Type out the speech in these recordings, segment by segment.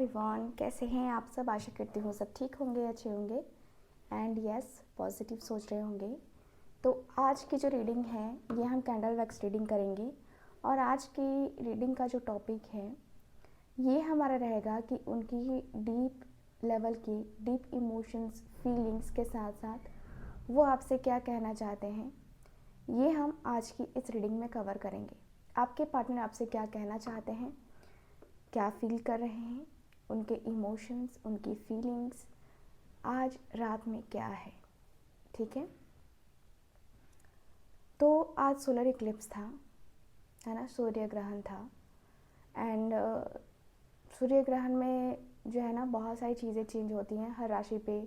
Everyone, कैसे हैं आप सब। आशा करती हूँ सब ठीक होंगे, अच्छे होंगे एंड यस पॉजिटिव सोच रहे होंगे। तो आज की जो रीडिंग है ये हम कैंडल वैक्स रीडिंग करेंगे। और आज की रीडिंग का जो टॉपिक है ये हमारा रहेगा कि उनकी डीप लेवल की डीप इमोशंस फीलिंग्स के साथ साथ वो आपसे क्या कहना चाहते हैं, ये हम आज की इस रीडिंग में कवर करेंगे। आपके पार्टनर आपसे क्या कहना चाहते हैं, क्या फील कर रहे हैं, उनके इमोशंस, उनकी फीलिंग्स आज रात में क्या है। ठीक है, तो आज सोलर इक्लिप्स था, है ना, सूर्य ग्रहण था। एंड सूर्य ग्रहण में जो है ना बहुत सारी चीज़ें चेंज होती हैं, हर राशि पे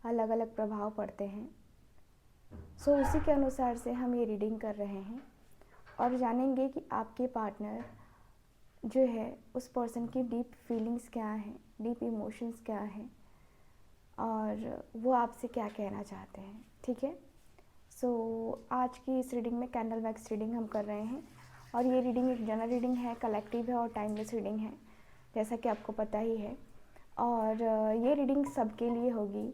अलग अलग प्रभाव पड़ते हैं। सो उसी के अनुसार से हम ये रीडिंग कर रहे हैं और जानेंगे कि आपके पार्टनर जो है उस पर्सन की डीप फीलिंग्स क्या हैं, डीप इमोशंस क्या हैं और वो आपसे क्या कहना चाहते हैं। ठीक है, सो आज की इस रीडिंग में कैंडल वैक्स रीडिंग हम कर रहे हैं और ये रीडिंग एक जनरल रीडिंग है, कलेक्टिव है और टाइमलेस रीडिंग है, जैसा कि आपको पता ही है। और ये रीडिंग सबके लिए होगी,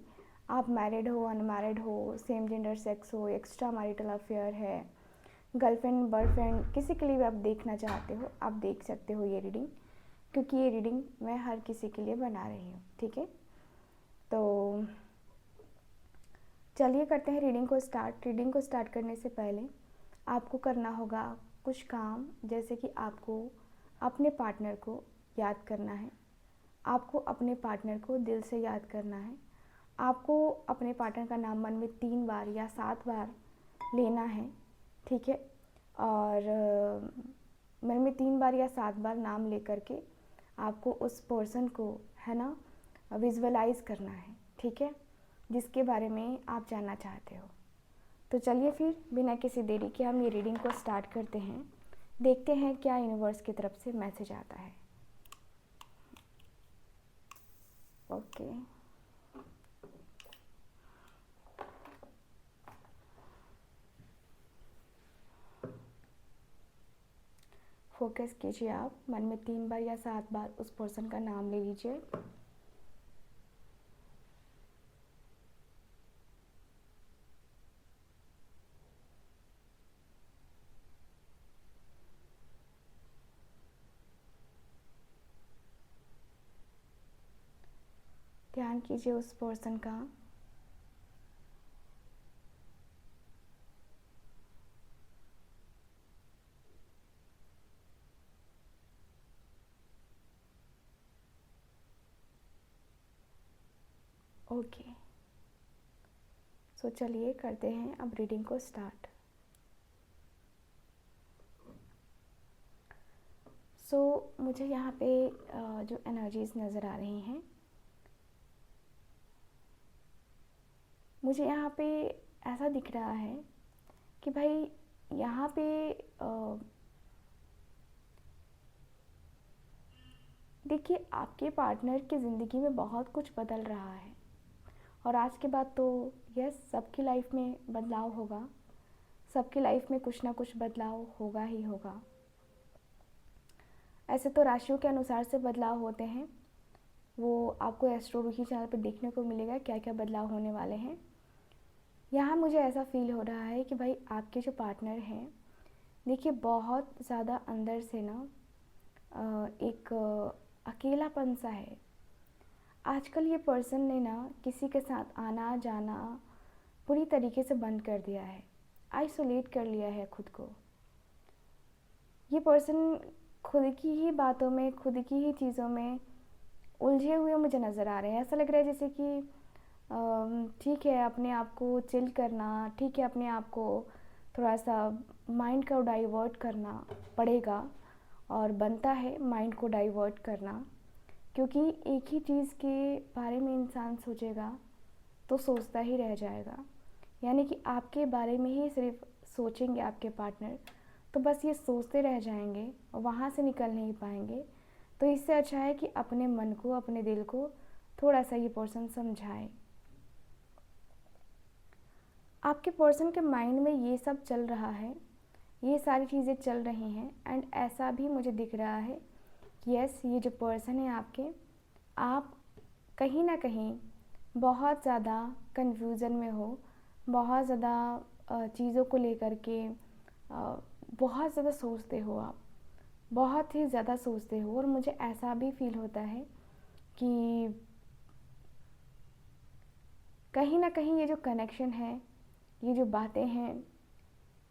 आप मैरिड हो, अनमैरिड हो, सेम जेंडर सेक्स हो, एक्स्ट्रा मैरिटल अफेयर है, गर्लफ्रेंड बॉयफ्रेंड, किसी के लिए भी आप देखना चाहते हो आप देख सकते हो ये रीडिंग, क्योंकि ये रीडिंग मैं हर किसी के लिए बना रही हूँ। ठीक है, तो चलिए करते हैं रीडिंग को स्टार्ट। रीडिंग को स्टार्ट करने से पहले आपको करना होगा कुछ काम, जैसे कि आपको अपने पार्टनर को याद करना है, आपको अपने पार्टनर को दिल से याद करना है, आपको अपने पार्टनर का नाम मन में 3 बार या 7 बार लेना है। ठीक है, और मन में 3 बार या 7 बार नाम लेकर के आपको उस पर्सन को, है ना, विजुअलाइज करना है। ठीक है, जिसके बारे में आप जानना चाहते हो। तो चलिए फिर बिना किसी देरी के हम ये रीडिंग को स्टार्ट करते हैं, देखते हैं क्या यूनिवर्स की तरफ से मैसेज आता है। ओके, फोकस कीजिए, आप मन में 3 बार या 7 बार उस पर्सन का नाम ले लीजिए। ध्यान कीजिए उस पर्सन का। ओके, सो चलिए करते हैं अब रीडिंग को स्टार्ट। सो मुझे यहाँ पे जो एनर्जीज नज़र आ रही हैं, मुझे यहाँ पे ऐसा दिख रहा है कि भाई यहाँ पे देखिए आपके पार्टनर की ज़िंदगी में बहुत कुछ बदल रहा है और आज के बाद तो यस सबकी लाइफ में बदलाव होगा, सबकी लाइफ में कुछ ना कुछ बदलाव होगा ही होगा। ऐसे तो राशियों के अनुसार से बदलाव होते हैं, वो आपको एस्ट्रोलॉजी चैनल पर देखने को मिलेगा क्या क्या बदलाव होने वाले हैं। यहाँ मुझे ऐसा फील हो रहा है कि भाई आपके जो पार्टनर हैं, देखिए बहुत ज़्यादा अंदर से ना एक अकेलापन सा है। आजकल ये पर्सन ने ना किसी के साथ आना जाना पूरी तरीके से बंद कर दिया है, आइसोलेट कर लिया है खुद को। ये पर्सन खुद की ही बातों में, खुद की ही चीज़ों में उलझे हुए मुझे नज़र आ रहे हैं। ऐसा लग रहा है जैसे कि ठीक है अपने आप को चिल करना, ठीक है अपने आप को थोड़ा सा माइंड को डाइवर्ट करना पड़ेगा और बनता है माइंड को डाइवर्ट करना, क्योंकि एक ही चीज़ के बारे में इंसान सोचेगा तो सोचता ही रह जाएगा। यानी कि आपके बारे में ही सिर्फ सोचेंगे आपके पार्टनर, तो बस ये सोचते रह जाएंगे और वहाँ से निकल नहीं पाएंगे। तो इससे अच्छा है कि अपने मन को, अपने दिल को थोड़ा सा ये पर्सन समझाए। आपके पर्सन के माइंड में ये सब चल रहा है, ये सारी चीज़ें चल रही हैं। एंड ऐसा भी मुझे दिख रहा है कि यस ये जो पर्सन है आपके, आप कहीं ना कहीं बहुत ज़्यादा कन्फ्यूज़न में हो, बहुत ज़्यादा चीज़ों को लेकर के बहुत ज़्यादा सोचते हो, आप बहुत ही ज़्यादा सोचते हो। और मुझे ऐसा भी फील होता है कि कहीं ना कहीं ये जो कनेक्शन है, ये जो बातें हैं,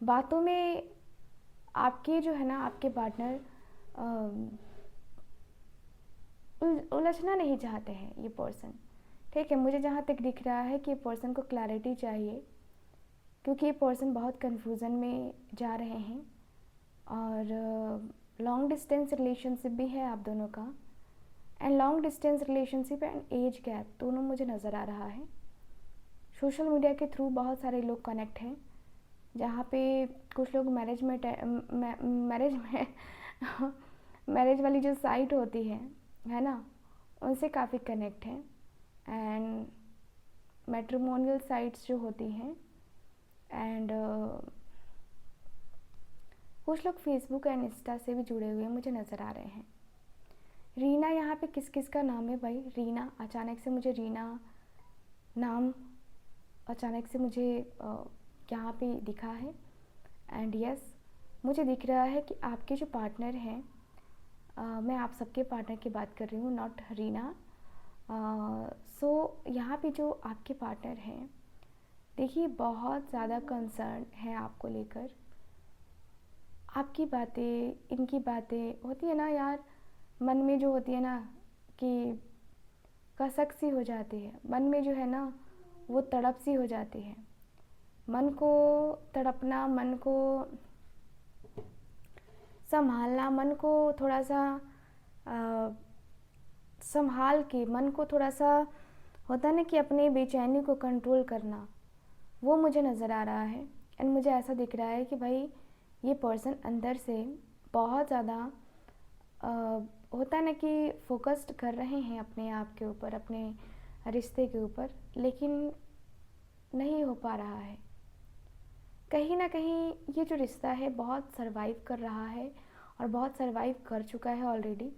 बातों में आपके जो है ना, आपके पार्टनर उलझना नहीं चाहते हैं ये पर्सन। ठीक है, मुझे जहाँ तक दिख रहा है कि ये पर्सन को क्लैरिटी चाहिए, क्योंकि ये पर्सन बहुत कन्फ्यूज़न में जा रहे हैं। और लॉन्ग डिस्टेंस रिलेशनशिप भी है आप दोनों का, and long distance relationship and age gap दोनों मुझे नज़र आ रहा है। सोशल मीडिया के थ्रू बहुत सारे लोग कनेक्ट हैं, जहाँ पे कुछ लोग मैरिज में मैरिज वाली जो साइट होती है ना, उनसे काफ़ी कनेक्ट हैं। एंड मैट्रिमोनियल साइट्स जो होती हैं, एंड कुछ लोग फेसबुक एंड इंस्टा से भी जुड़े हुए मुझे नज़र आ रहे हैं। रीना यहाँ पे किस किस का नाम है भाई? रीना, अचानक से मुझे रीना नाम अचानक से मुझे यहाँ पे दिखा है। एंड यस, मुझे दिख रहा है कि आपके जो पार्टनर हैं, मैं आप सबके पार्टनर की बात कर रही हूँ, नॉट रीना। सो यहाँ पे जो आपके पार्टनर हैं, देखिए बहुत ज़्यादा कंसर्न है आपको लेकर। आपकी बातें, इनकी बातें होती है ना यार, मन में जो होती है ना कि कसक सी हो जाती है, मन में जो है ना वो तड़प सी हो जाती है। मन को तड़पना, मन को संभालना, मन को थोड़ा सा संभाल के, मन को थोड़ा सा होता है ना कि अपने बेचैनी को कंट्रोल करना, वो मुझे नज़र आ रहा है। एंड मुझे ऐसा दिख रहा है कि भाई ये पर्सन अंदर से बहुत ज़्यादा होता है ना कि फोकस्ड कर रहे हैं अपने आप के ऊपर, अपने रिश्ते के ऊपर, लेकिन नहीं हो पा रहा है। कहीं ना कहीं ये जो रिश्ता है बहुत सरवाइव कर रहा है, और बहुत सरवाइव कर चुका है ऑलरेडी,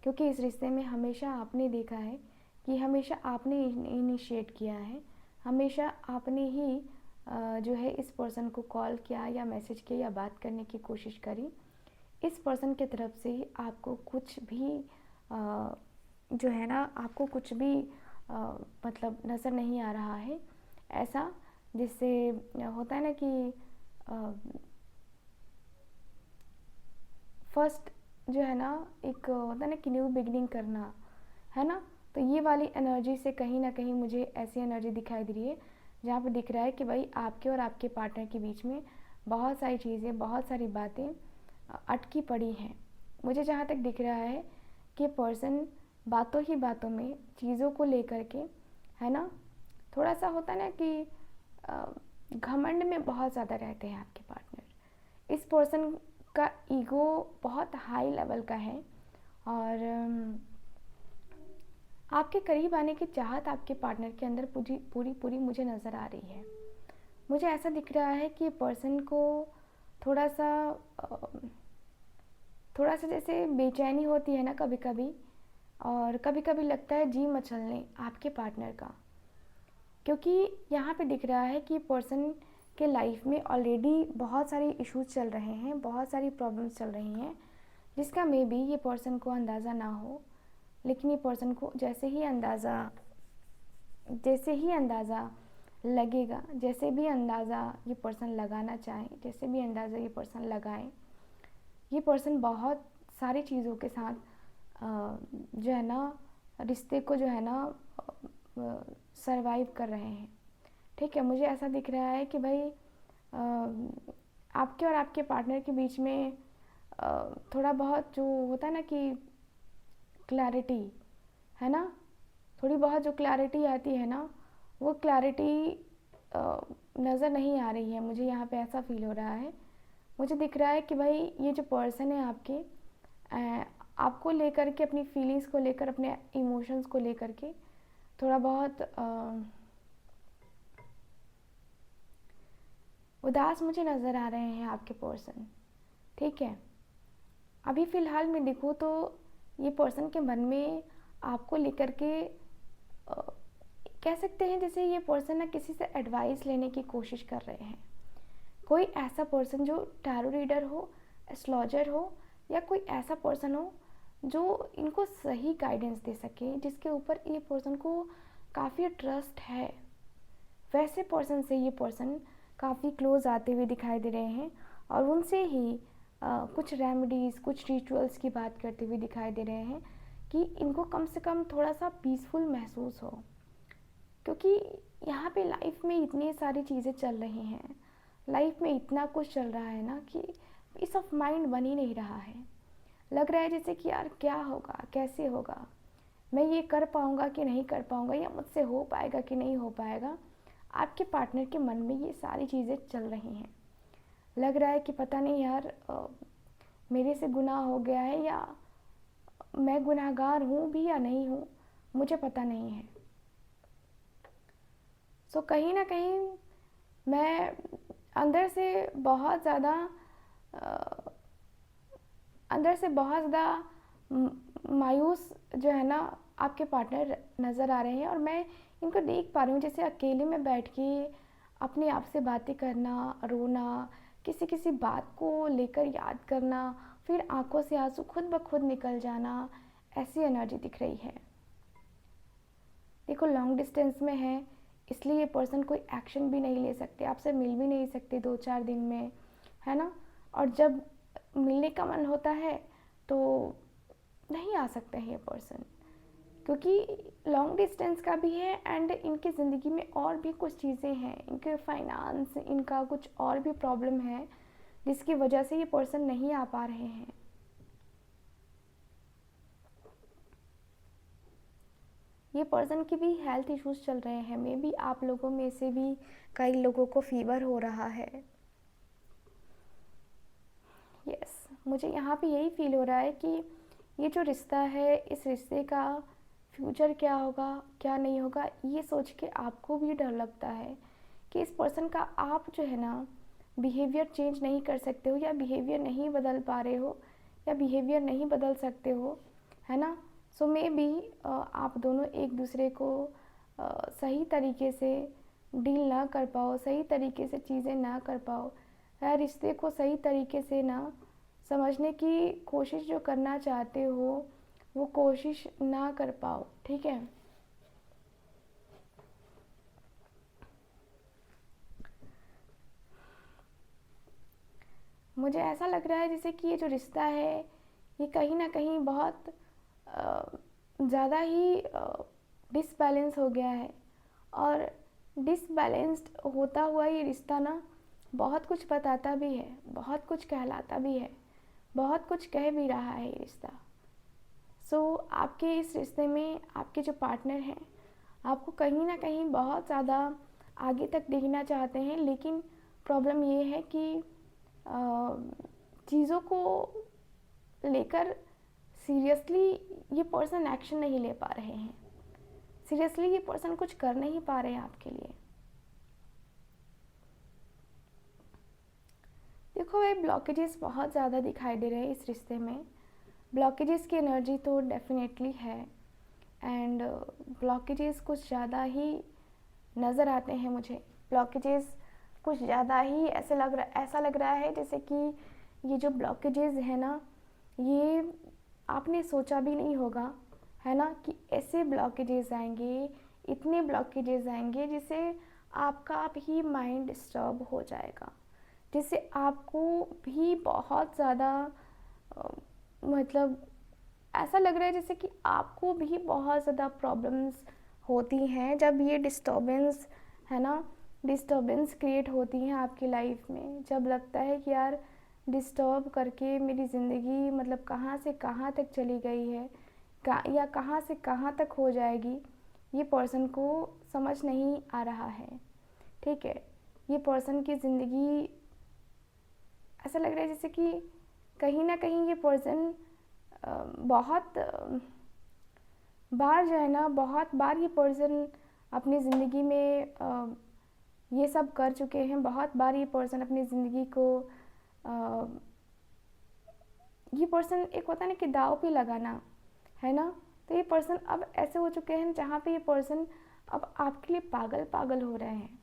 क्योंकि इस रिश्ते में हमेशा आपने देखा है कि हमेशा आपने इनिशिएट किया है, हमेशा आपने ही जो है इस पर्सन को कॉल किया या मैसेज किया या बात करने की कोशिश करी। इस पर्सन की तरफ से आपको कुछ भी जो है ना, आपको कुछ भी मतलब नज़र नहीं आ रहा है ऐसा, जिससे होता है ना कि फर्स्ट जो है ना, एक होता है ना कि न्यू बिगनिंग करना, है ना। तो ये वाली एनर्जी से कहीं ना कहीं मुझे ऐसी एनर्जी दिखाई दे रही है, जहाँ पे दिख रहा है कि भाई आपके और आपके पार्टनर के बीच में बहुत सारी चीज़ें, बहुत सारी बातें अटकी पड़ी हैं। मुझे जहाँ तक दिख रहा है कि पर्सन बातों ही बातों में चीज़ों को लेकर के, है ना, थोड़ा सा होता है ना कि घमंड में बहुत ज़्यादा रहते हैं आपके पार्टनर। इस पर्सन का ईगो बहुत हाई लेवल का है, और आपके करीब आने की चाहत आपके पार्टनर के अंदर पूरी पूरी पूरी मुझे नज़र आ रही है। मुझे ऐसा दिख रहा है कि पर्सन को थोड़ा सा जैसे बेचैनी होती है ना कभी कभी, और कभी कभी लगता है जी मचलने आपके पार्टनर का, क्योंकि यहाँ पे दिख रहा है कि पर्सन के लाइफ में ऑलरेडी बहुत सारे इश्यूज चल रहे हैं, बहुत सारी प्रॉब्लम्स चल रही हैं, जिसका मे बी ये पर्सन को अंदाज़ा ना हो, लेकिन ये पर्सन को जैसे ही अंदाज़ा लगेगा, जैसे भी अंदाज़ा ये पर्सन लगाना चाहे, जैसे भी अंदाज़ा ये पर्सन लगाए, ये पर्सन बहुत सारी चीज़ों के साथ जो है ना रिश्ते को जो है ना सरवाइव कर रहे हैं। ठीक है, मुझे ऐसा दिख रहा है कि भाई आपके और आपके पार्टनर के बीच में थोड़ा बहुत जो होता है ना कि क्लैरिटी, है ना, थोड़ी बहुत जो क्लैरिटी आती है ना, वो क्लैरिटी नज़र नहीं आ रही है। मुझे यहाँ पे ऐसा फील हो रहा है, मुझे दिख रहा है कि भाई ये जो पर्सन है आपके, आपको लेकर के, अपनी फीलिंग्स को लेकर, अपने इमोशंस को लेकर के थोड़ा बहुत उदास मुझे नज़र आ रहे हैं आपके पर्सन। ठीक है, अभी फ़िलहाल मैं देखूँ तो ये पर्सन के मन में आपको लेकर के कह सकते हैं जैसे ये पर्सन ना किसी से एडवाइस लेने की कोशिश कर रहे हैं। कोई ऐसा पर्सन जो टैरो रीडर हो, एस्ट्रोलॉजर हो, या कोई ऐसा पर्सन हो जो इनको सही गाइडेंस दे सके, जिसके ऊपर ये पर्सन को काफ़ी ट्रस्ट है, वैसे पर्सन से ये पर्सन काफ़ी क्लोज आते हुए दिखाई दे रहे हैं और उनसे ही कुछ रेमेडीज़, कुछ रिचुअल्स की बात करते हुए दिखाई दे रहे हैं कि इनको कम से कम थोड़ा सा पीसफुल महसूस हो। क्योंकि यहाँ पे लाइफ में इतनी सारी चीज़ें चल रही हैं, लाइफ में इतना कुछ चल रहा है ना कि पीस ऑफ माइंड बन ही नहीं रहा है। लग रहा है जैसे कि यार क्या होगा, कैसे होगा, मैं ये कर पाऊँगा कि नहीं कर पाऊँगा, या मुझसे हो पाएगा कि नहीं हो पाएगा। आपके पार्टनर के मन में ये सारी चीज़ें चल रही हैं। लग रहा है कि पता नहीं यार मेरे से गुनाह हो गया है, या मैं गुनाहगार हूँ भी या नहीं हूँ, मुझे पता नहीं है। सो कहीं ना कहीं मैं अंदर से बहुत ज़्यादा मायूस जो है ना आपके पार्टनर नज़र आ रहे हैं। और मैं इनको देख पा रही हूँ जैसे अकेले में बैठ के अपने आप से बातें करना, रोना, किसी किसी बात को लेकर याद करना, फिर आंखों से आंसू खुद ब खुद निकल जाना, ऐसी एनर्जी दिख रही है। देखो लॉन्ग डिस्टेंस में है, इसलिए ये पर्सन कोई एक्शन भी नहीं ले सकते, आपसे मिल भी नहीं सकते 2-4 दिन में, है ना। और जब मिलने का मन होता है तो नहीं आ सकते हैं ये पर्सन, क्योंकि लॉन्ग डिस्टेंस का भी है एंड इनकी ज़िंदगी में और भी कुछ चीज़ें हैं, इनके फाइनेंस, इनका कुछ और भी प्रॉब्लम है जिसकी वजह से ये पर्सन नहीं आ पा रहे हैं। ये पर्सन की भी हेल्थ इश्यूज़ चल रहे हैं, मे बी आप लोगों में से भी कई लोगों को फीवर हो रहा है। यस, मुझे यहाँ पे यही फील हो रहा है कि ये जो रिश्ता है, इस रिश्ते का फ्यूचर क्या होगा, क्या नहीं होगा, ये सोच के आपको भी डर लगता है कि इस पर्सन का आप जो है ना बिहेवियर चेंज नहीं कर सकते हो, या बिहेवियर नहीं बदल पा रहे हो, या बिहेवियर नहीं बदल सकते हो, है ना। सो मे बी आप दोनों एक दूसरे को सही तरीके से डील ना कर पाओ, सही तरीके से चीज़ें ना कर पाओ, या रिश्ते को सही तरीके से ना समझने की कोशिश जो करना चाहते हो वो कोशिश ना कर पाओ, ठीक है। मुझे ऐसा लग रहा है जैसे कि ये जो रिश्ता है ये कहीं ना कहीं बहुत ज़्यादा ही डिसबैलेंस हो गया है, और डिसबैलेंस्ड होता हुआ ये रिश्ता ना बहुत कुछ बताता भी है, बहुत कुछ कहलाता भी है, बहुत कुछ कह भी रहा है ये रिश्ता। सो आपके इस रिश्ते में आपके जो पार्टनर हैं आपको कहीं ना कहीं बहुत ज़्यादा आगे तक देखना चाहते हैं, लेकिन प्रॉब्लम ये है कि चीज़ों को लेकर सीरियसली ये पर्सन एक्शन नहीं ले पा रहे हैं, सीरियसली ये पर्सन कुछ कर नहीं पा रहे हैं आपके लिए। देखो भाई, ब्लॉकेजेस बहुत ज़्यादा दिखाई दे रहे हैं इस रिश्ते में। ब्लॉकेजेस की एनर्जी तो डेफिनेटली है, एंड ब्लॉकेजेस कुछ ज़्यादा ही नज़र आते हैं मुझे। ब्लॉकेजेस कुछ ज़्यादा ही ऐसा लग रहा है जैसे कि ये जो ब्लॉकेजेस है ना, ये आपने सोचा भी नहीं होगा, है ना, कि ऐसे ब्लॉकेजेस आएंगे, इतने ब्लॉकेजेस आएंगे जिससे आपका भी माइंड डिस्टर्ब हो जाएगा, जिससे आपको भी बहुत ज़्यादा मतलब ऐसा लग रहा है जैसे कि आपको भी बहुत ज़्यादा प्रॉब्लम्स होती हैं जब ये डिस्टर्बेंस, है ना, डिस्टर्बेंस क्रिएट होती हैं आपकी लाइफ में। जब लगता है कि यार डिस्टर्ब करके मेरी ज़िंदगी मतलब कहाँ से कहाँ तक चली गई है, या कहाँ से कहाँ तक हो जाएगी, ये पर्सन को समझ नहीं आ रहा है, ठीक है। ये पर्सन की ज़िंदगी ऐसा लग रहा है जैसे कि कहीं ना कहीं ये पर्सन बहुत बार जो है ना, बहुत बार ये पर्सन अपनी ज़िंदगी में ये सब कर चुके हैं। बहुत बार ये पर्सन अपनी ज़िंदगी को ये पर्सन एक होता है ना कि दाव पे लगाना, है ना, तो ये पर्सन अब ऐसे हो चुके हैं जहाँ पे ये पर्सन अब आपके लिए पागल पागल हो रहे हैं,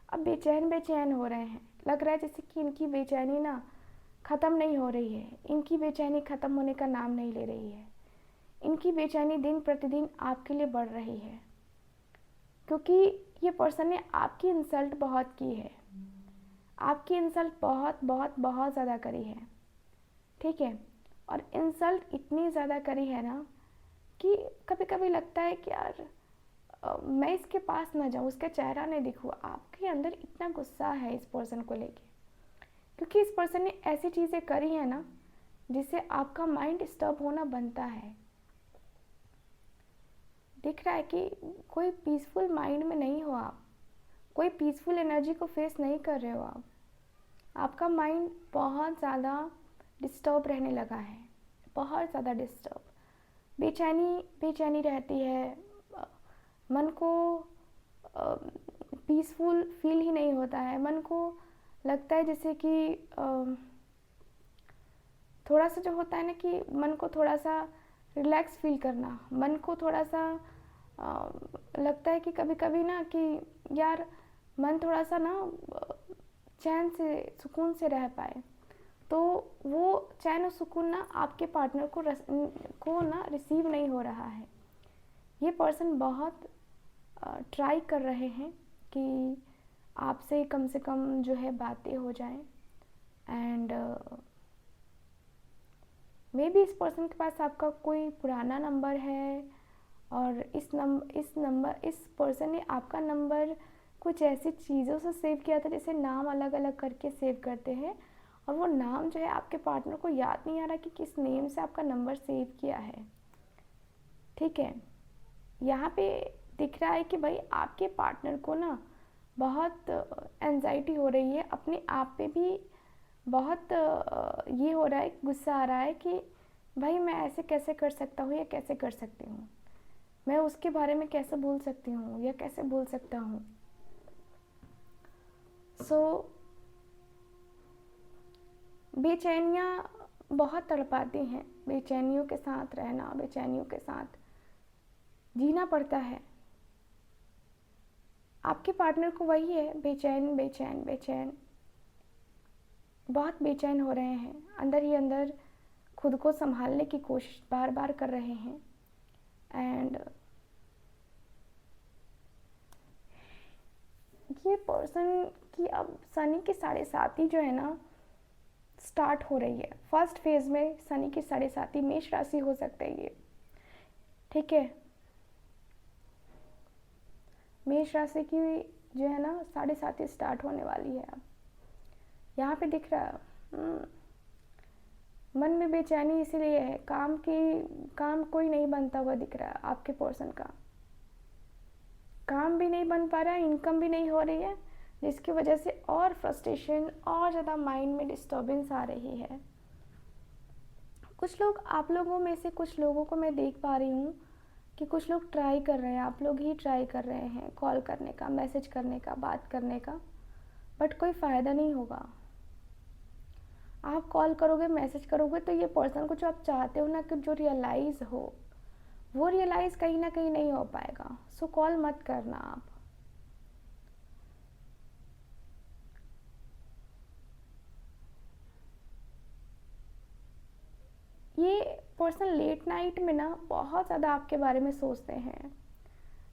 अब बेचैन बेचैन हो रहे हैं। लग रहा है जैसे कि इनकी बेचैनी ना ख़त्म नहीं हो रही है, इनकी बेचैनी ख़त्म होने का नाम नहीं ले रही है। इनकी बेचैनी दिन प्रतिदिन आपके लिए बढ़ रही है, क्योंकि ये पर्सन ने आपकी इंसल्ट बहुत की है, आपकी इंसल्ट बहुत बहुत बहुत ज़्यादा करी है, ठीक है। और इंसल्ट इतनी ज़्यादा करी है ना कि कभी कभी लगता है कि यार मैं इसके पास ना जाऊँ, उसका चेहरा नहीं दिखूँ। आपके अंदर इतना गुस्सा है इस पर्सन को लेके, क्योंकि इस पर्सन ने ऐसी चीज़ें करी है ना जिससे आपका माइंड डिस्टर्ब होना बनता है। दिख रहा है कि कोई पीसफुल माइंड में नहीं हो आप, कोई पीसफुल एनर्जी को फेस नहीं कर रहे हो आप। आपका माइंड बहुत ज़्यादा डिस्टर्ब रहने लगा है, बहुत ज़्यादा डिस्टर्ब, बेचैनी बेचैनी रहती है। मन को पीसफुल फील ही नहीं होता है, मन को लगता है जैसे कि थोड़ा सा जो होता है ना कि मन को थोड़ा सा रिलैक्स फील करना, मन को थोड़ा सा लगता है कि कभी कभी ना कि यार मन थोड़ा सा ना चैन से सुकून से रह पाए। तो वो चैन और सुकून ना आपके पार्टनर को ना रिसीव नहीं हो रहा है। ये पर्सन बहुत ट्राई कर रहे हैं कि आपसे कम से कम जो है बातें हो जाएं, एंड मे बी इस पर्सन के पास आपका कोई पुराना नंबर है, और इस पर्सन ने आपका नंबर कुछ ऐसी चीज़ों से सेव किया था, जैसे नाम अलग अलग करके सेव करते हैं, और वो नाम जो है आपके पार्टनर को याद नहीं आ रहा कि किस नेम से आपका नंबर सेव किया है, ठीक है। यहाँ पे दिख रहा है कि भाई आपके पार्टनर को ना बहुत एंजाइटी हो रही है, अपने आप पे भी बहुत ये हो रहा है, गुस्सा आ रहा है कि भाई मैं ऐसे कैसे कर सकता हूँ या कैसे कर सकती हूँ, मैं उसके बारे में कैसे भूल सकती हूँ या कैसे भूल सकता हूँ। बेचैनियाँ बहुत तड़पाती हैं, बेचैनियों के साथ रहना, बेचैनियों के साथ जीना पड़ता है। आपके पार्टनर को वही है, बेचैन बेचैन बेचैन, बहुत बेचैन हो रहे हैं, अंदर ही अंदर खुद को संभालने की कोशिश बार बार कर रहे हैं। एंड ये पर्सन की अब शनि की 7.5 जो है ना स्टार्ट हो रही है। फर्स्ट फेज में शनि की 7.5 मेष राशि हो सकता है ये, ठीक है। मेष राशि की जो है ना 7.5 स्टार्ट होने वाली है। अब यहाँ पे दिख रहा है मन में बेचैनी इसलिए है, काम कोई नहीं बनता हुआ दिख रहा है आपके पर्सन का, काम भी नहीं बन पा रहा है, इनकम भी नहीं हो रही है, जिसकी वजह से और फ्रस्ट्रेशन और ज़्यादा माइंड में डिस्टर्बेंस आ रही है। कुछ लोग, आप लोगों में से कुछ लोगों को मैं देख पा रही हूँ कि कुछ लोग ट्राई कर रहे हैं, आप लोग ही ट्राई कर रहे हैं कॉल करने का, मैसेज करने का, बात करने का, बट कोई फ़ायदा नहीं होगा। आप कॉल करोगे, मैसेज करोगे तो ये पर्सन को जो आप चाहते हो ना कि जो रियलाइज़ हो, वो रियलाइज़ कहीं ना कहीं नहीं हो पाएगा। सो कॉल मत करना आप। ये पर्सन लेट नाइट में ना बहुत ज़्यादा आपके बारे में सोचते हैं।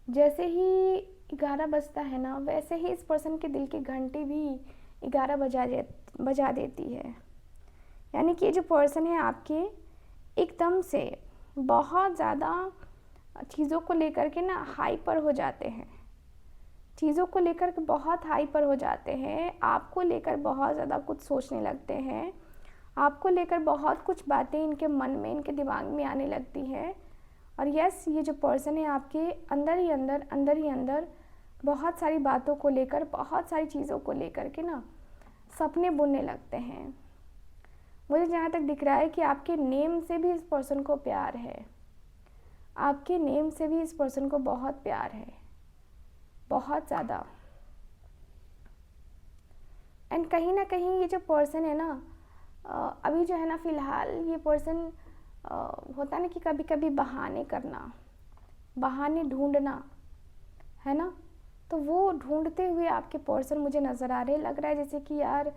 जैसे ही 11 बजता है ना, वैसे ही इस पर्सन के दिल की घंटी भी 11 बजा देती है। यानी कि जो पर्सन है आपके एकदम से बहुत ज़्यादा चीज़ों को लेकर के ना हाइपर हो जाते हैं, चीज़ों को लेकर के बहुत हाइपर हो जाते हैं, आपको लेकर बहुत ज़्यादा कुछ सोचने लगते हैं, आपको लेकर बहुत कुछ बातें इनके मन में, इनके दिमाग में आने लगती हैं। और यस, ये जो पर्सन है आपके अंदर ही अंदर बहुत सारी बातों को लेकर, बहुत सारी चीज़ों को लेकर के ना सपने बुनने लगते हैं। मुझे जहाँ तक दिख रहा है कि आपके नेम से भी इस पर्सन को प्यार है, आपके नेम से भी इस पर्सन को बहुत प्यार है, बहुत ज़्यादा। एंड कहीं ना कहीं ये जो पर्सन है ना अभी जो है ना फ़िलहाल ये पर्सन होता है ना कि कभी कभी बहाने करना, बहाने ढूंढना, है ना, तो वो ढूंढते हुए आपके पर्सन मुझे नज़र आ रहे हैं। लग रहा है जैसे कि यार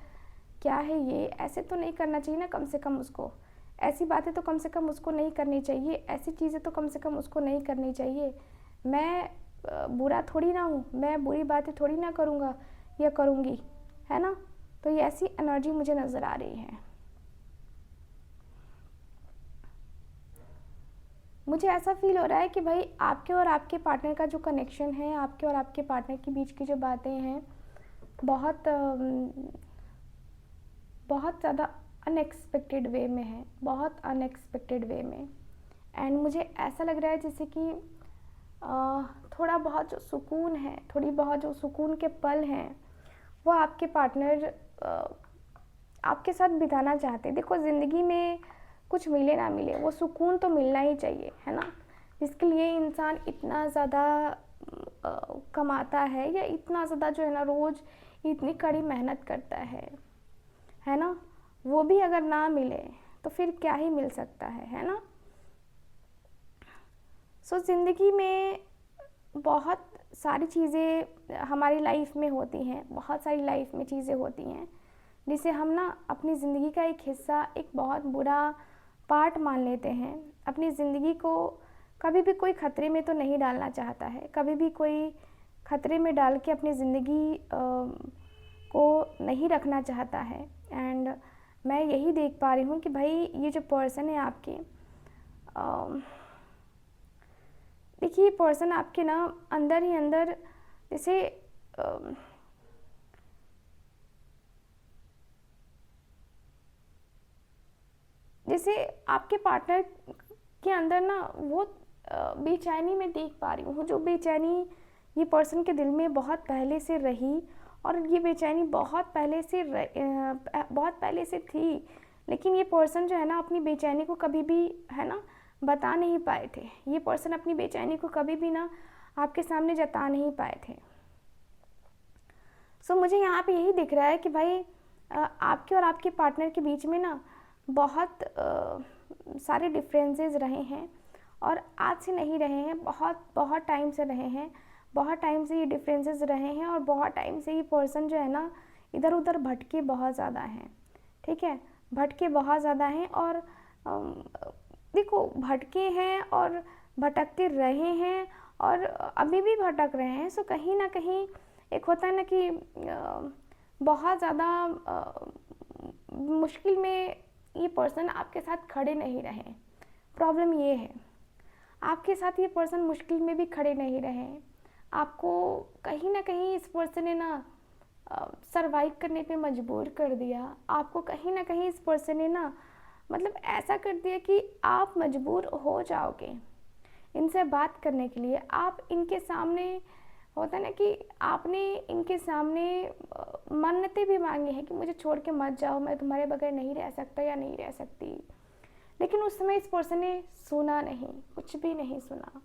क्या है ये, ऐसे तो नहीं करना चाहिए ना, कम से कम उसको ऐसी बातें तो कम से कम उसको नहीं करनी चाहिए, ऐसी चीज़ें तो कम से कम उसको नहीं करनी चाहिए। मैं बुरा थोड़ी ना हूँ, मैं बुरी बातें थोड़ी ना करूँगा या करूँगी, है ना। तो ये ऐसी एनर्जी मुझे नज़र आ रही है। मुझे ऐसा फील हो रहा है कि भाई आपके और आपके पार्टनर का जो कनेक्शन है, आपके और आपके पार्टनर के बीच की जो बातें हैं, बहुत बहुत ज़्यादा अनएक्सपेक्टेड वे में है, बहुत अनएक्सपेक्टेड वे में। एंड मुझे ऐसा लग रहा है जैसे कि थोड़ा बहुत जो सुकून है, थोड़ी बहुत जो सुकून के पल हैं, वो आपके पार्टनर आपके साथ बिताना चाहते हैं। देखो, ज़िंदगी में कुछ मिले ना मिले, वो सुकून तो मिलना ही चाहिए, है ना। जिसके लिए इंसान इतना ज़्यादा कमाता है, या इतना ज़्यादा जो है ना रोज़ इतनी कड़ी मेहनत करता है ना, वो भी अगर ना मिले तो फिर क्या ही मिल सकता है ना। सो ज़िंदगी में बहुत सारी चीज़ें हमारी लाइफ में होती हैं, बहुत सारी लाइफ में चीज़ें होती हैं जिसे हम ना अपनी ज़िंदगी का एक हिस्सा, एक बहुत बुरा पार्ट मान लेते हैं। अपनी ज़िंदगी को कभी भी कोई ख़तरे में तो नहीं डालना चाहता है, कभी भी कोई ख़तरे में डाल के अपनी ज़िंदगी को नहीं रखना चाहता है। एंड मैं यही देख पा रही हूँ कि भाई ये जो पर्सन है आपके, देखिए ये पर्सन आपके ना अंदर ही अंदर जैसे जैसे आपके पार्टनर के अंदर ना वो बेचैनी में देख पा रही हूँ, जो बेचैनी ये पर्सन के दिल में बहुत पहले से रही, और ये बेचैनी बहुत पहले से थी, लेकिन ये पर्सन जो है ना अपनी बेचैनी को कभी भी, है ना, बता नहीं पाए थे। ये पर्सन अपनी बेचैनी को कभी भी ना आपके सामने जता नहीं पाए थे। सो मुझे यहाँ पे यही दिख रहा है कि भाई आपके और आपके पार्टनर के बीच में ना बहुत सारे डिफरेंसेस रहे हैं, और आज से नहीं रहे हैं, बहुत बहुत टाइम से रहे हैं, बहुत टाइम से ये डिफरेंसेस रहे हैं, और बहुत टाइम से ये पर्सन जो है ना इधर उधर भटके बहुत ज़्यादा हैं, ठीक है, भटके बहुत ज़्यादा हैं। और देखो, भटके हैं और भटकते रहे हैं, और अभी भी भटक रहे हैं। सो कहीं ना कहीं एक होता है ना कि बहुत ज़्यादा मुश्किल में ये पर्सन आपके साथ खड़े नहीं रहे। प्रॉब्लम ये है, आपके साथ ये पर्सन मुश्किल में भी खड़े नहीं रहे। आपको कहीं ना कहीं इस पर्सन ने ना सरवाइव करने पे मजबूर कर दिया। आपको कहीं ना कहीं इस पर्सन ने ना मतलब ऐसा कर दिया कि आप मजबूर हो जाओगे इनसे बात करने के लिए। आप इनके सामने, होता है ना कि आपने इनके सामने मन्नतें भी मांगी हैं कि मुझे छोड़ के मत जाओ, मैं तुम्हारे बगैर नहीं रह सकता या नहीं रह सकती, लेकिन उस समय इस पर्सन ने सुना नहीं, कुछ भी नहीं सुना।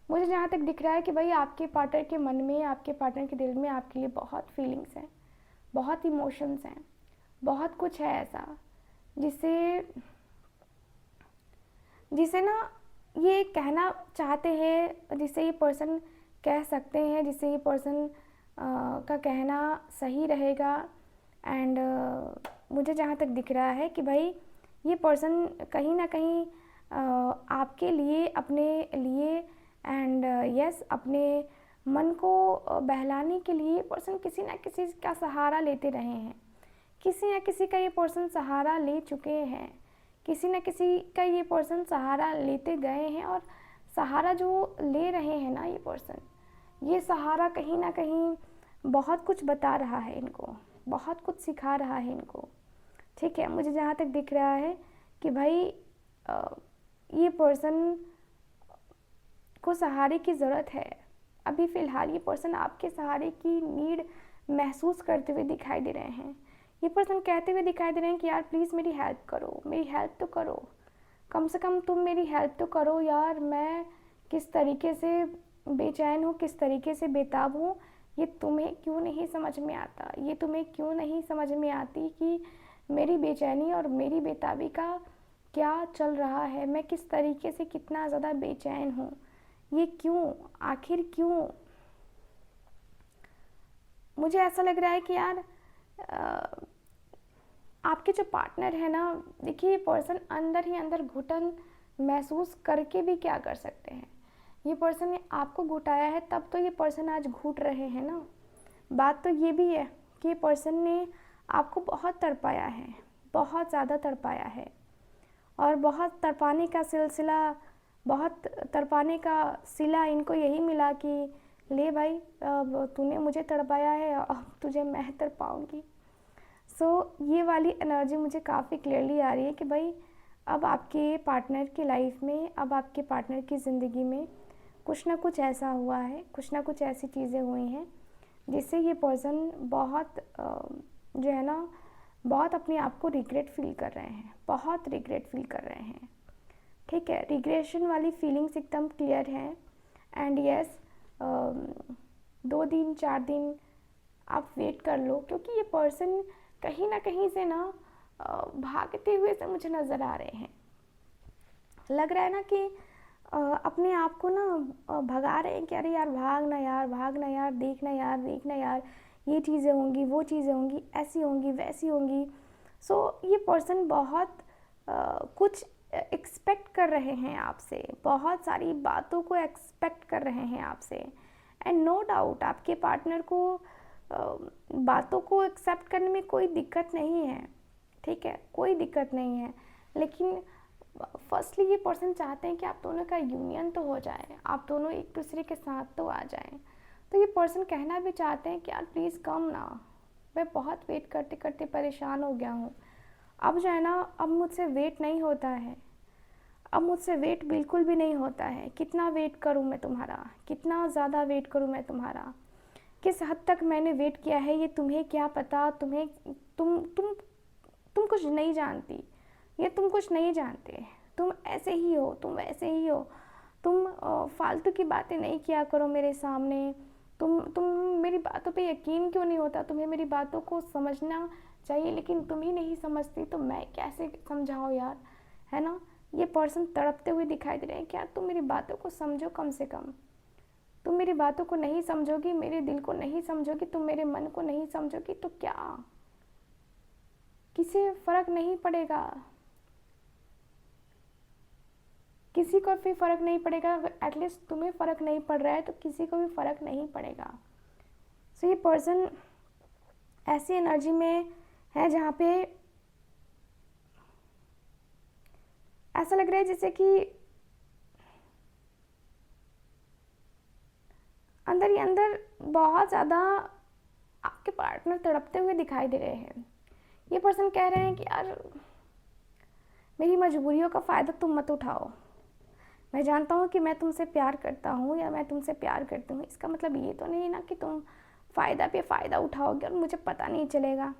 मुझे जहाँ तक दिख रहा है कि भाई आपके पार्टनर के मन में, आपके पार्टनर के दिल में आपके लिए बहुत फीलिंग्स हैं, बहुत इमोशंस हैं, बहुत कुछ है ऐसा जिसे ना ये कहना चाहते हैं, जिसे ये पर्सन कह सकते हैं, जिसे ये पर्सन का कहना सही रहेगा। एंड मुझे जहाँ तक दिख रहा है कि भाई ये पर्सन कहीं ना कहीं आपके लिए, अपने लिए, एंड यस, अपने मन को बहलाने के लिए पर्सन किसी ना किसी का सहारा लेते रहे हैं। किसी न किसी का ये पर्सन सहारा ले चुके हैं, किसी न किसी का ये पर्सन सहारा लेते गए हैं, और सहारा जो ले रहे हैं ना ये पर्सन, ये सहारा कहीं ना कहीं बहुत कुछ बता रहा है इनको, बहुत कुछ सिखा रहा है इनको, ठीक है। मुझे जहाँ तक दिख रहा है कि भाई ये पर्सन को सहारे की ज़रूरत है। अभी फ़िलहाल ये पर्सन आपके सहारे की नीड महसूस करते हुए दिखाई दे रहे हैं। ये पर्सन कहते हुए दिखाई दे रहे हैं कि यार प्लीज़ मेरी हेल्प करो, मेरी हेल्प तो करो, कम से कम तुम मेरी हेल्प तो करो यार। मैं किस तरीके से बेचैन हूँ, किस तरीके से बेताब हूँ, ये तुम्हें क्यों नहीं समझ में आता, ये तुम्हें क्यों नहीं समझ में आती कि मेरी बेचैनी और मेरी बेताबी का क्या चल रहा है, मैं किस तरीके से कितना ज़्यादा बेचैन हूँ। ये क्यों, आखिर क्यों? मुझे ऐसा लग रहा है कि यार आपके जो पार्टनर है ना, देखिए ये पर्सन अंदर ही अंदर घुटन महसूस करके भी क्या कर सकते हैं। ये पर्सन ने आपको घुटाया है, तब तो ये पर्सन आज घुट रहे हैं ना। बात तो ये भी है कि ये पर्सन ने आपको बहुत तड़पाया है, बहुत ज़्यादा तड़पाया है, और बहुत तड़पाने का सिलसिला, बहुत तड़पाने का सिला इनको यही मिला कि ले भाई, अब तूने मुझे तड़पाया है, अब तुझे मैं तड़पाऊँगी। ये वाली एनर्जी मुझे काफ़ी क्लियरली आ रही है कि भाई अब आपके पार्टनर की लाइफ में, अब आपके पार्टनर की ज़िंदगी में कुछ ना कुछ ऐसा हुआ है, कुछ ना कुछ ऐसी चीज़ें हुई हैं जिससे ये पर्सन बहुत जो है ना, बहुत अपने आप को रिग्रेट फील कर रहे हैं, बहुत रिग्रेट फील कर रहे हैं। ठीक है, रिग्रेशन वाली फीलिंग्स एकदम क्लियर हैं। एंड यस, 2 दिन 4 दिन आप वेट कर लो, क्योंकि ये पर्सन कहीं ना कहीं से ना भागते हुए से मुझे नज़र आ रहे हैं। लग रहा है ना कि अपने आप को ना भगा रहे हैं कि अरे यार भागना यार, भागना यार, देखना यार, देखना यार, ये चीज़ें होंगी, वो चीज़ें होंगी, ऐसी होंगी, वैसी होंगी। ये पर्सन बहुत कुछ एक्सपेक्ट कर रहे हैं आपसे, बहुत सारी बातों को एक्सपेक्ट कर रहे हैं आपसे। एंड नो डाउट आपके पार्टनर को बातों को एक्सेप्ट करने में कोई दिक्कत नहीं है, ठीक है, कोई दिक्कत नहीं है। लेकिन फर्स्टली ये पर्सन चाहते हैं कि आप दोनों का यूनियन तो हो जाए, आप दोनों एक दूसरे के साथ तो आ जाएं। तो ये पर्सन कहना भी चाहते हैं कि यार प्लीज़ कम ना, मैं बहुत वेट करते करते परेशान हो गया हूँ। अब जो है ना, अब मुझसे वेट नहीं होता है, अब मुझसे वेट बिल्कुल भी नहीं होता है। कितना वेट करूँ मैं तुम्हारा, कितना ज़्यादा वेट करूँ मैं तुम्हारा, किस हद तक मैंने वेट किया है ये तुम्हें क्या पता। तुम कुछ नहीं जानती, ये तुम कुछ नहीं जानते, तुम ऐसे ही हो, तुम वैसे ही हो। तुम फालतू की बातें नहीं किया करो मेरे सामने। तुम मेरी बातों पे यकीन क्यों नहीं होता? तुम्हें मेरी बातों को समझना चाहिए, लेकिन तुम ही नहीं समझती तो मैं कैसे समझाऊँ यार, है ना। ये पर्सन तड़पते हुए दिखाई दे रहे हैं कि यार तुम मेरी बातों को समझो, कम से कम तुम मेरी बातों को नहीं समझोगी, मेरे दिल को नहीं समझोगी, तुम मेरे मन को नहीं समझोगी तो क्या, किसी फर्क नहीं पड़ेगा, किसी को भी फर्क नहीं पड़ेगा। एटलीस्ट तुम्हें फर्क नहीं पड़ रहा है तो किसी को भी फर्क नहीं पड़ेगा। ये पर्सन ऐसी एनर्जी में है जहाँ पे ऐसा लग रहा है जैसे कि अंदर ही अंदर बहुत ज़्यादा आपके पार्टनर तड़पते हुए दिखाई दे रहे हैं। ये पर्सन कह रहे हैं कि यार मेरी मजबूरियों का फ़ायदा तुम मत उठाओ। मैं जानता हूँ कि मैं तुमसे प्यार करता हूँ या मैं तुमसे प्यार करती हूँ, इसका मतलब ये तो नहीं ना कि तुम फ़ायदा पे फ़ायदा उठाओगे और मुझे पता नहीं चलेगा।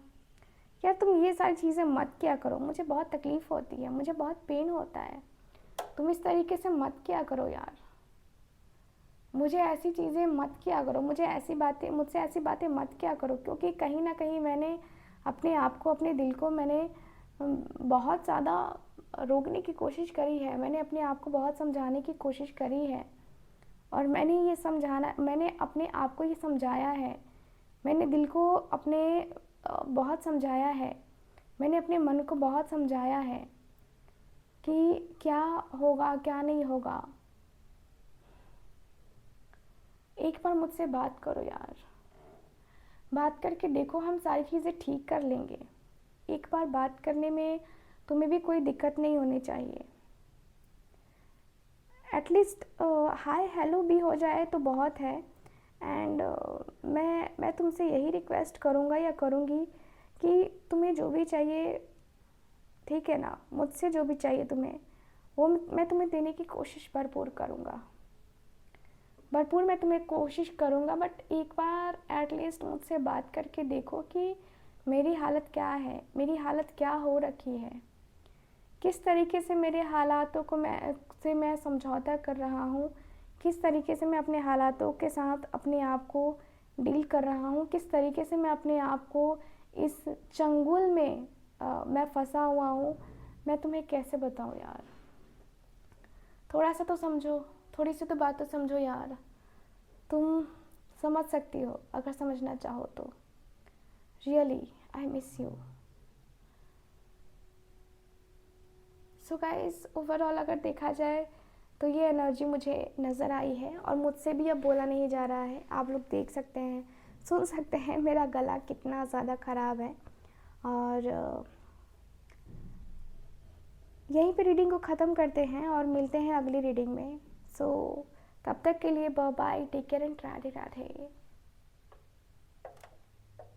यार तुम ये सारी चीज़ें मत किया करो, मुझे बहुत तकलीफ़ होती है, मुझे बहुत पेन होता है। तुम इस तरीके से मत किया करो यार, मुझे ऐसी चीज़ें मत किया करो, मुझसे ऐसी बातें मत किया करो। क्योंकि कहीं ना कहीं मैंने अपने आप को, अपने दिल को मैंने बहुत ज़्यादा रोकने की कोशिश करी है, मैंने अपने आप को बहुत समझाने की कोशिश करी है, और मैंने अपने आप को ये समझाया है, मैंने दिल को अपने बहुत समझाया है, मैंने अपने मन को बहुत समझाया है कि क्या होगा क्या नहीं होगा। एक बार मुझसे बात करो यार, बात करके देखो, हम सारी चीज़ें ठीक कर लेंगे। एक बार बात करने में तुम्हें भी कोई दिक्कत नहीं होनी चाहिए। एटलीस्ट हाय हेलो भी हो जाए तो बहुत है। एंड मैं तुमसे यही रिक्वेस्ट करूँगा या करूँगी कि तुम्हें जो भी चाहिए, ठीक है ना, मुझसे जो भी चाहिए तुम्हें, वो मैं तुम्हें देने की कोशिश भरपूर करूँगा, भरपूर मैं तुम्हें कोशिश करूँगा। बट एक बार एटलीस्ट मुझसे बात करके देखो कि मेरी हालत क्या है, मेरी हालत क्या हो रखी है, किस तरीके से मेरे हालातों को मैं समझौता कर रहा हूँ, किस तरीके से मैं अपने हालातों के साथ अपने आप को डील कर रहा हूँ, किस तरीके से मैं अपने आप को इस चंगुल में मैं फंसा हुआ हूँ। मैं तुम्हें कैसे बताऊँ यार, थोड़ा सा तो समझो, थोड़ी सी तो बात तो समझो यार, तुम समझ सकती हो अगर समझना चाहो तो। Really I miss you. So guys, overall अगर देखा जाए तो ये एनर्जी मुझे नज़र आई है और मुझसे भी अब बोला नहीं जा रहा है। आप लोग देख सकते हैं, सुन सकते हैं मेरा गला कितना ज़्यादा ख़राब है। और यहीं पे रीडिंग को ख़त्म करते हैं और मिलते हैं अगली रीडिंग में। सो तब तक के लिए bye bye, take care and Radhe Radhe.